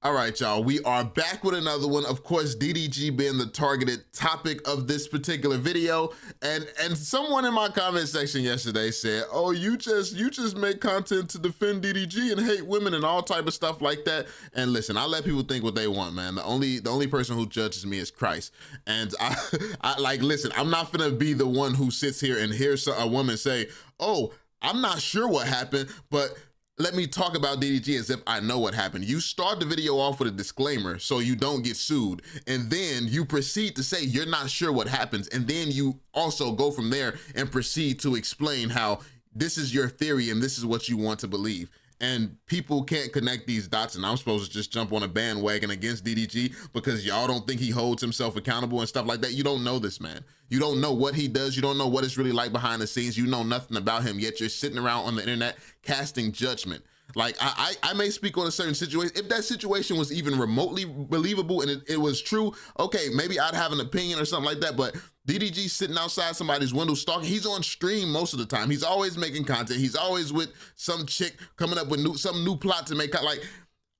All right, y'all, we are back with another one. Of course, DDG being the targeted topic of this particular video. And someone in my comment section yesterday said, oh, you just make content to defend DDG and hate women and all type of stuff like that. And listen, I let people think what they want, man. The only person who judges me is Christ. And I like, listen, I'm not gonna be the one who sits here and hears a woman say, oh, I'm not sure what happened, but let me talk about DDG as if I know what happened. You start the video off with a disclaimer so you don't get sued, and then you proceed to say you're not sure what happens, and then you also go from there and proceed to explain how this is your theory and this is what you want to believe. And people can't connect these dots, and I'm supposed to just jump on a bandwagon against DDG because y'all don't think he holds himself accountable and stuff like that. You don't know this man. You don't know what he does. You don't know what it's really like behind the scenes. You know nothing about him, yet you're sitting around on the internet casting judgment. Like, I may speak on a certain situation. If that situation was even remotely believable and it was true, okay, maybe I'd have an opinion or something like that, but DDG sitting outside somebody's window stalking, he's on stream most of the time. He's always making content. He's always with some chick coming up with some new plot to make, like,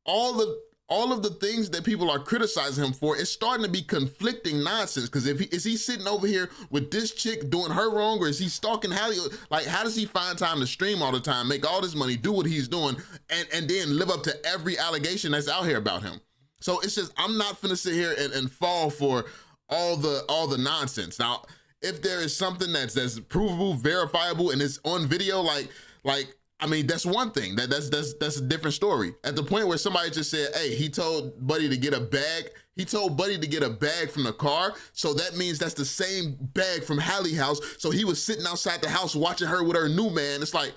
all of the things that people are criticizing him for, it's starting to be conflicting nonsense. Because is he sitting over here with this chick doing her wrong, or is he stalking Hallie? Like, how does he find time to stream all the time, make all this money, do what he's doing, and then live up to every allegation that's out here about him? So it's just, I'm not finna sit here and fall for all the nonsense. Now, if there is something that's provable, verifiable, and it's on video, like I mean, that's one thing. That's a different story. At the point where somebody just said, hey, he told Buddy to get a bag. He told Buddy to get a bag from the car. So that means that's the same bag from Hallie's house. So he was sitting outside the house watching her with her new man. It's like,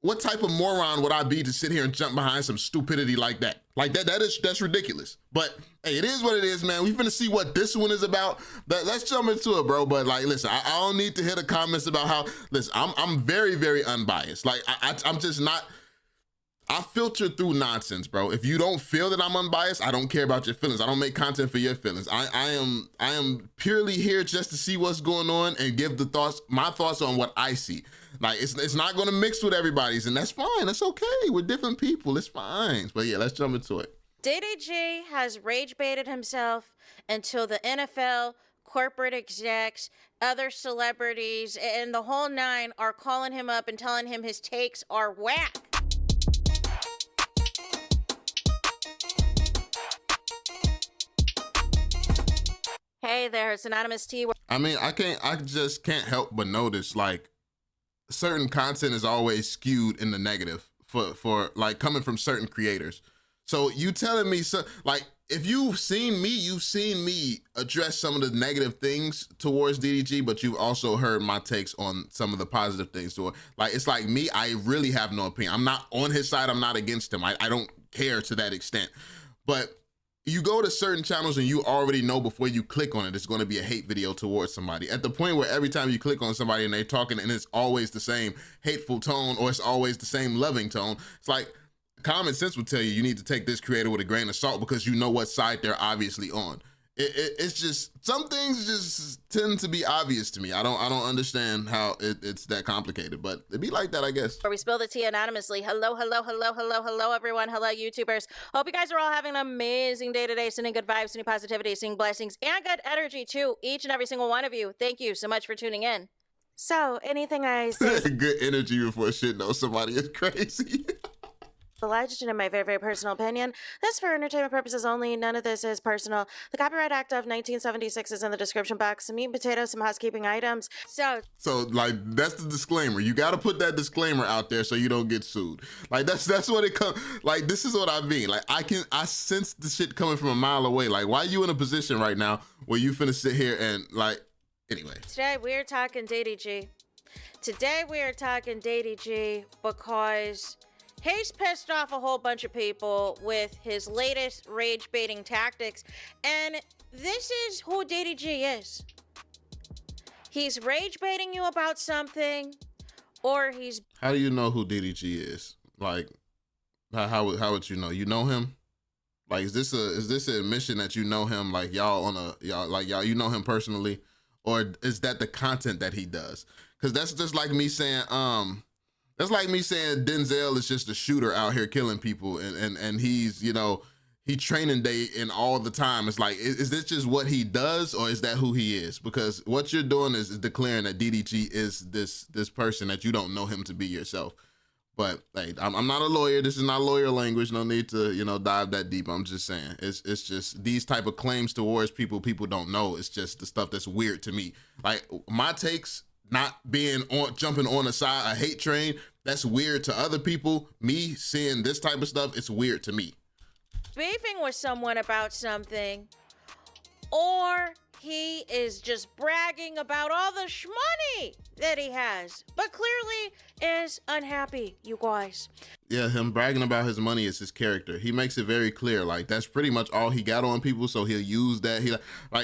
what type of moron would I be to sit here and jump behind some stupidity like that? Like that's ridiculous. But hey, it is what it is, man. We finna see what this one is about. Let's jump into it, bro. But like, listen, I don't need to hear the comments about how, listen, I'm very, very unbiased. Like I'm just not, I filter through nonsense, bro. If you don't feel that I'm unbiased, I don't care about your feelings. I don't make content for your feelings. I am purely here just to see what's going on and give my thoughts on what I see. Like, it's not gonna mix with everybody's, and that's fine. That's okay. We're different people. It's fine. But yeah, let's jump into it. DDG has rage baited himself until the NFL, corporate execs, other celebrities, and the whole nine are calling him up and telling him his takes are whack. Hey there, it's Anonymous T. I mean, I just can't help but notice, like, certain content is always skewed in the negative for like coming from certain creators. So you telling me, so like, if you've seen me address some of the negative things towards DDG, but you've also heard my takes on some of the positive things to it. Like, it's like me, I really have no opinion. I'm not on his side. I'm not against him. I don't care to that extent. But you go to certain channels and you already know before you click on it, it's going to be a hate video towards somebody. At the point where every time you click on somebody and they're talking and it's always the same hateful tone or it's always the same loving tone, it's like, common sense would tell you need to take this creator with a grain of salt because you know what side they're obviously on. It's just, some things just tend to be obvious to me. I don't understand how it's that complicated, but it'd be like that, I guess. Where we spill the tea anonymously. Hello, everyone. Hello, YouTubers. Hope you guys are all having an amazing day today, sending good vibes, sending positivity, sending blessings, and good energy to each and every single one of you. Thank you so much for tuning in. So, anything I say... Good energy before shit knows somebody is crazy. Alleged, and in my very, very personal opinion, this for entertainment purposes only. None of this is personal. The Copyright Act of 1976 is in the description box. Some meat and potatoes, some housekeeping items. So like, that's the disclaimer. You got to put that disclaimer out there so you don't get sued. Like, that's what it comes. Like, this is what I mean. Like, I sense the shit coming from a mile away. Like, why are you in a position right now where you finna sit here and like, anyway. Today we're talking DDG. Today we are talking DDG because he's pissed off a whole bunch of people with his latest rage baiting tactics, and this is who DDG is. He's rage baiting you about something, or he's... How do you know who DDG is? Like, how would you know? You know him? Like, is this an admission that you know him? Like, y'all you know him personally, or is that the content that he does? Because that's just like me saying, That's like me saying Denzel is just a shooter out here killing people, and he's, you know, he training day and all the time. It's like, is this just what he does, or is that who he is? Because what you're doing is declaring that DDG is this person that you don't know him to be yourself. But hey, I'm not a lawyer. This is not lawyer language. No need to, you know, dive that deep. I'm just saying, it's just these type of claims towards people don't know. It's just the stuff that's weird to me. Like my takes not being on jumping on a hate train. That's weird to other people. Me seeing this type of stuff, it's weird to me. Beefing with someone about something, or he is just bragging about all the shmoney that he has, but clearly is unhappy, you guys. Yeah, him bragging about his money is his character. He makes it very clear, like that's pretty much all he got on people, so he'll use that.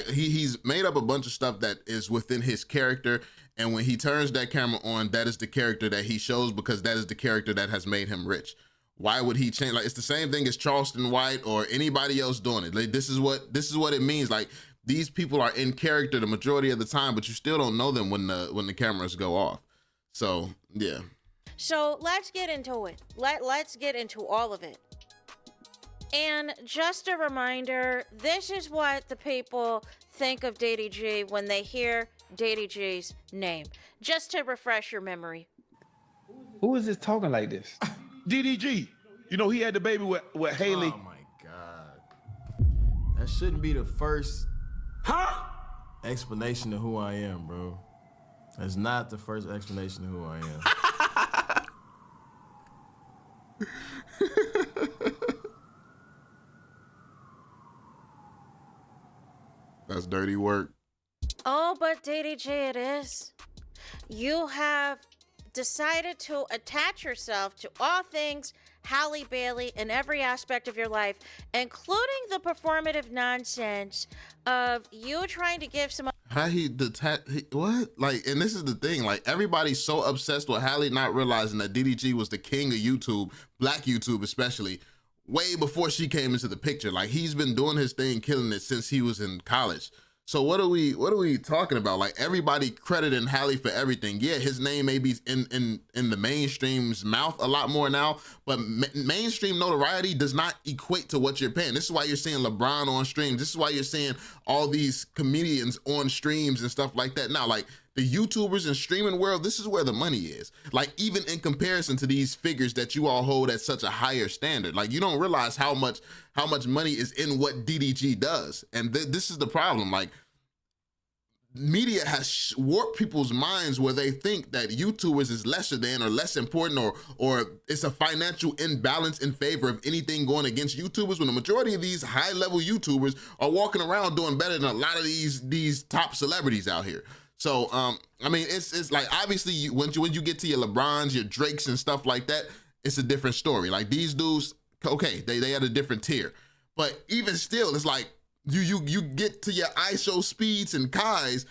He's made up a bunch of stuff that is within his character, and when he turns that camera on, that is the character that he shows, because that is the character that has made him rich. Why would he change? Like, it's the same thing as Charleston White or anybody else doing it. Like, this is what it means. Like, these people are in character the majority of the time, but you still don't know them when the cameras go off. So yeah. So let's get into it. Let's get into all of it. And just a reminder, this is what the people think of DDG when they hear DDG's name. Just to refresh your memory. Who is this talking like this? DDG. You know, he had the baby with Haley. Oh my God. That shouldn't be the first explanation of who I am, bro. That's not the first explanation of who I am. That's dirty work. Oh, but DDG it is. You have decided to attach yourself to all things Halle Bailey in every aspect of your life, including the performative nonsense of you trying to give some... How what? Like, and this is the thing, like, everybody's so obsessed with Halle not realizing that DDG was the king of YouTube, black YouTube especially, way before she came into the picture. Like, he's been doing his thing, killing it since he was in college. So what are we talking about? Like, everybody crediting Halle for everything. Yeah, his name may be in the mainstream's mouth a lot more now, but mainstream notoriety does not equate to what you're paying. This is why you're seeing LeBron on streams. This is why you're seeing all these comedians on streams and stuff like that. Now, like, the YouTubers and streaming world, this is where the money is. Like, even in comparison to these figures that you all hold at such a higher standard, like, you don't realize how much money is in what DDG does. And this is the problem. Like, media has warped people's minds where they think that YouTubers is lesser than or less important, or it's a financial imbalance in favor of anything going against YouTubers, when the majority of these high-level YouTubers are walking around doing better than a lot of these top celebrities out here. So, I mean, it's like, obviously, when you get to your LeBrons, your Drakes and stuff like that, it's a different story. Like, these dudes, okay, they at a different tier. But even still, it's like, you get to your ISO speeds and Kais,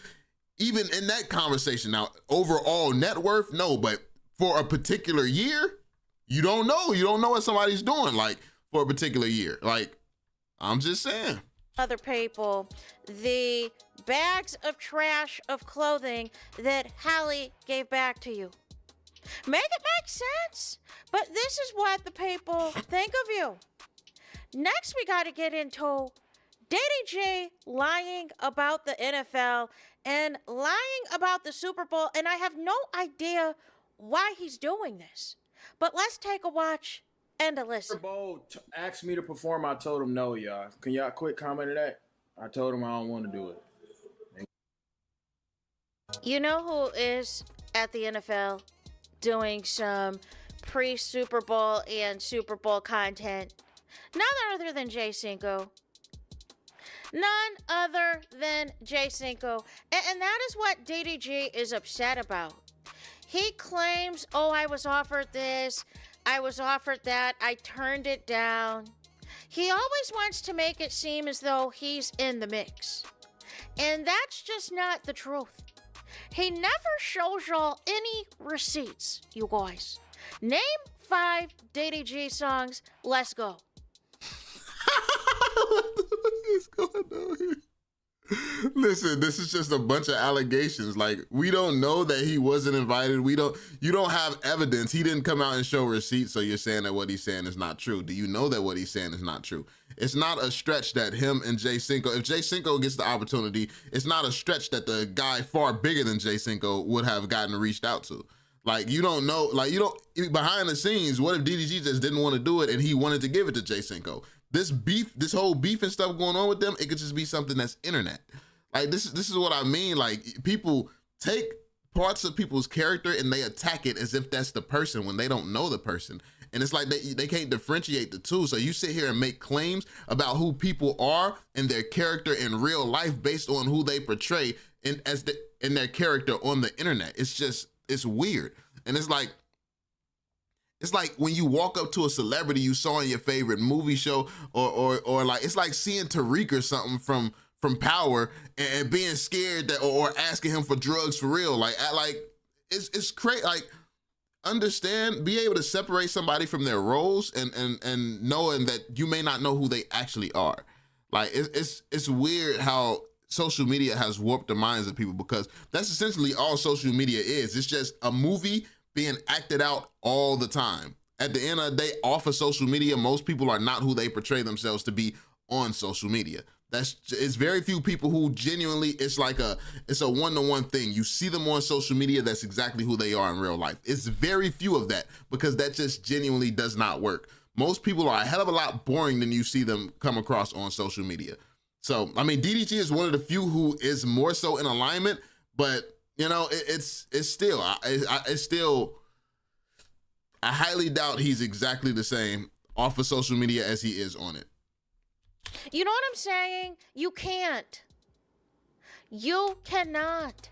even in that conversation. Now, overall net worth, no, but for a particular year, you don't know. You don't know what somebody's doing, like, for a particular year. Like, I'm just saying. Other people, the bags of trash of clothing that Halle gave back to you. Make it make sense. But this is what the people think of you. Next, we got to get into DDG lying about the NFL and lying about the Super Bowl, and I have no idea why he's doing this. But let's take a watch and a listen. Super Bowl asked me to perform. I told him no, y'all. Can y'all quick comment to that? I told him I don't want to do it. You know who is at the NFL doing some pre-Super Bowl and Super Bowl content? None other than Cinco. None other than Cinco. And that is what DDG is upset about. He claims, oh, I was offered this, I was offered that, I turned it down. He always wants to make it seem as though he's in the mix. And that's just not the truth. He never shows y'all any receipts, you guys. Name 5 DDG songs, let's go. What is going on here? Listen, this is just a bunch of allegations. Like, we don't know that he wasn't invited. You don't have evidence. He didn't come out and show receipts, so you're saying that what he's saying is not true. Do you know that what he's saying is not true? It's not a stretch that him and Jay Cinco, if Jay Cinco gets the opportunity, it's not a stretch that the guy far bigger than Jay Cinco would have gotten reached out to. Like, you don't know, like, you don't, behind the scenes, what if DDG just didn't want to do it and he wanted to give it to Jay Cinco? This beef, this whole beef and stuff going on with them, it could just be something that's internet. Like, this is what I mean. Like, people take parts of people's character and they attack it as if that's the person when they don't know the person. And it's like they can't differentiate the two. So you sit here and make claims about who people are and their character in real life based on who they portray in their character on the internet. It's weird. And it's like when you walk up to a celebrity you saw in your favorite movie show, or like, it's like seeing Tariq or something from Power and being scared that, or asking him for drugs for real. Like it's crazy. Like, understand, be able to separate somebody from their roles and knowing that you may not know who they actually are. Like, it's weird how social media has warped the minds of people, because that's essentially all social media is. It's just a movie being acted out all the time. At the end of the day, off of social media, most people are not who they portray themselves to be on social media. It's very few people who genuinely, it's a one-to-one thing. You see them on social media, that's exactly who they are in real life. It's very few of that, because that just genuinely does not work. Most people are a hell of a lot boring than you see them come across on social media. So, I mean, DDG is one of the few who is more so in alignment, but you know, it's still, I highly doubt he's exactly the same off of social media as he is on it. You know what I'm saying? You can't. You cannot.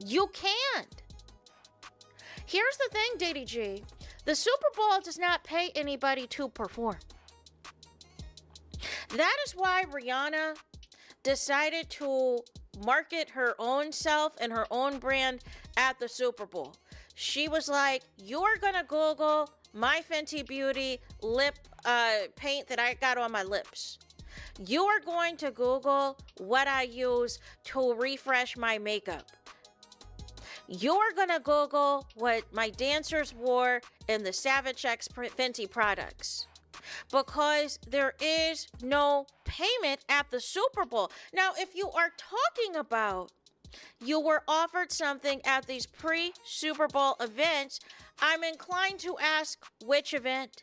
You can't. Here's the thing, DDG. The Super Bowl does not pay anybody to perform. That is why Rihanna decided to market her own self and her own brand at the Super Bowl. She was like, you're gonna Google my Fenty Beauty lip paint that I got on my lips. You are going to Google what I use to refresh my makeup. You're gonna Google what my dancers wore in the Savage X Fenty products. Because there is no payment at the Super Bowl. Now, if you are talking about you were offered something at these pre-Super Bowl events, I'm inclined to ask which event.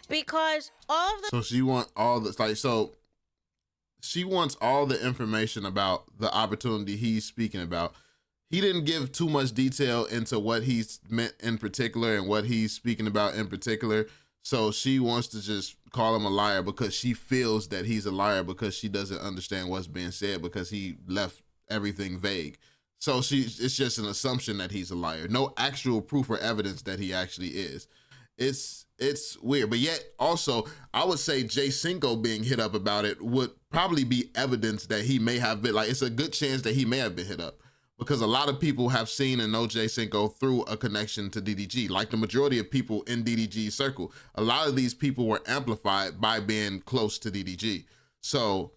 Because all of the... So she wants all the, like, so she wants all the information about the opportunity he's speaking about. He didn't give too much detail into what he's meant in particular and what he's speaking about in particular. So she wants to just call him a liar because she feels that he's a liar because she doesn't understand what's being said because he left everything vague. So it's just an assumption that he's a liar. No actual proof or evidence that he actually is. It's weird. But yet also, I would say Jay Cinco being hit up about it would probably be evidence that he may have been, like, it's a good chance that he may have been hit up. Because a lot of people have seen and know Jay Cinco through a connection to DDG. Like the majority of people in DDG's circle, a lot of these people were amplified by being close to DDG. So,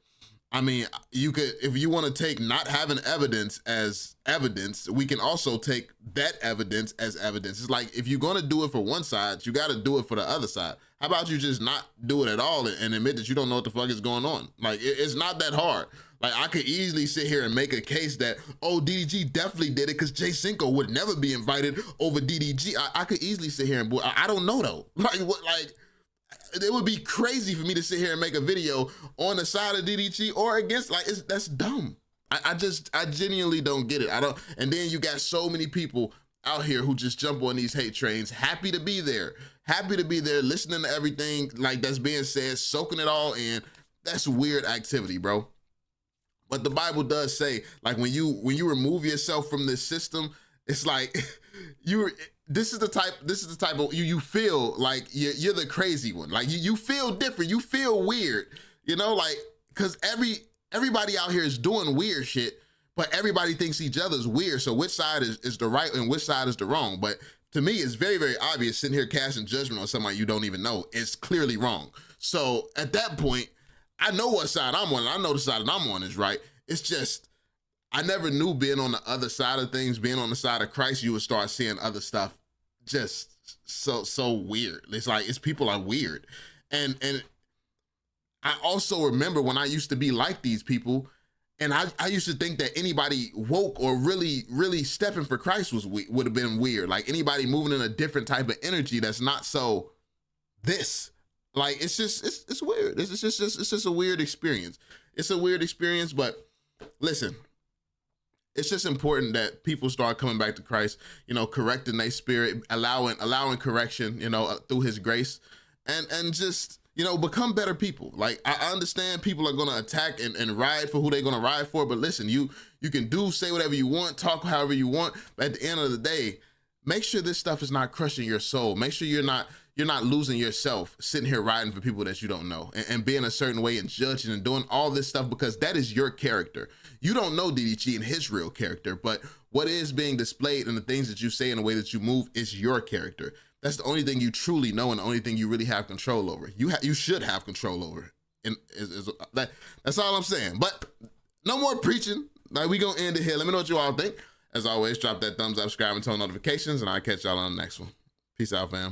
I mean, you could, if you want to take not having evidence as evidence, we can also take that evidence as evidence. It's like, if you're going to do it for one side, you got to do it for the other side. How about you just not do it at all and admit that you don't know what the fuck is going on? Like, it's not that hard. Like, I could easily sit here and make a case that, oh, DDG definitely did it because Jay Cinco would never be invited over DDG. I could easily sit here and, I don't know though. Like, what, like, it would be crazy for me to sit here and make a video on the side of DDG or against, like, that's dumb. I genuinely don't get it. I don't, and then you got so many people out here who just jump on these hate trains, happy to be there, listening to everything like that's being said, soaking it all in. That's weird activity, bro. But the Bible does say, like, when you remove yourself from this system, it's like this is the type of you feel like you're the crazy one. Like you feel different, you feel weird, you know, like, because everybody out here is doing weird shit, but everybody thinks each other's weird. So which side is the right and which side is the wrong? But to me, it's very, very obvious sitting here casting judgment on somebody you don't even know. It's clearly wrong. So at that point, I know what side I'm on. I know the side that I'm on is right. It's just, I never knew being on the other side of things, being on the side of Christ, you would start seeing other stuff just so weird. It's like, it's people are weird. And I also remember when I used to be like these people, and I used to think that anybody woke or really stepping for Christ would have been weird. Like anybody moving in a different type of energy that's not so this. Like it's weird. It's just a weird experience. It's a weird experience, but listen, it's just important that people start coming back to Christ, you know, correcting their spirit, allowing correction, you know, through his grace, and just, you know, become better people. Like I understand people are gonna attack and ride for who they're gonna ride for, but listen, you can say whatever you want, talk however you want, but at the end of the day, make sure this stuff is not crushing your soul. Make sure you're not losing yourself sitting here riding for people that you don't know and being a certain way and judging and doing all this stuff, because that is your character. You don't know DDG and his real character, but what is being displayed and the things that you say and the way that you move is your character. That's the only thing you truly know and the only thing you really have control over. You should have control over. And that's all I'm saying. But no more preaching. Like, we gonna end it here. Let me know what you all think. As always, drop that thumbs up, subscribe, and turn on notifications, and I'll catch y'all on the next one. Peace out, fam.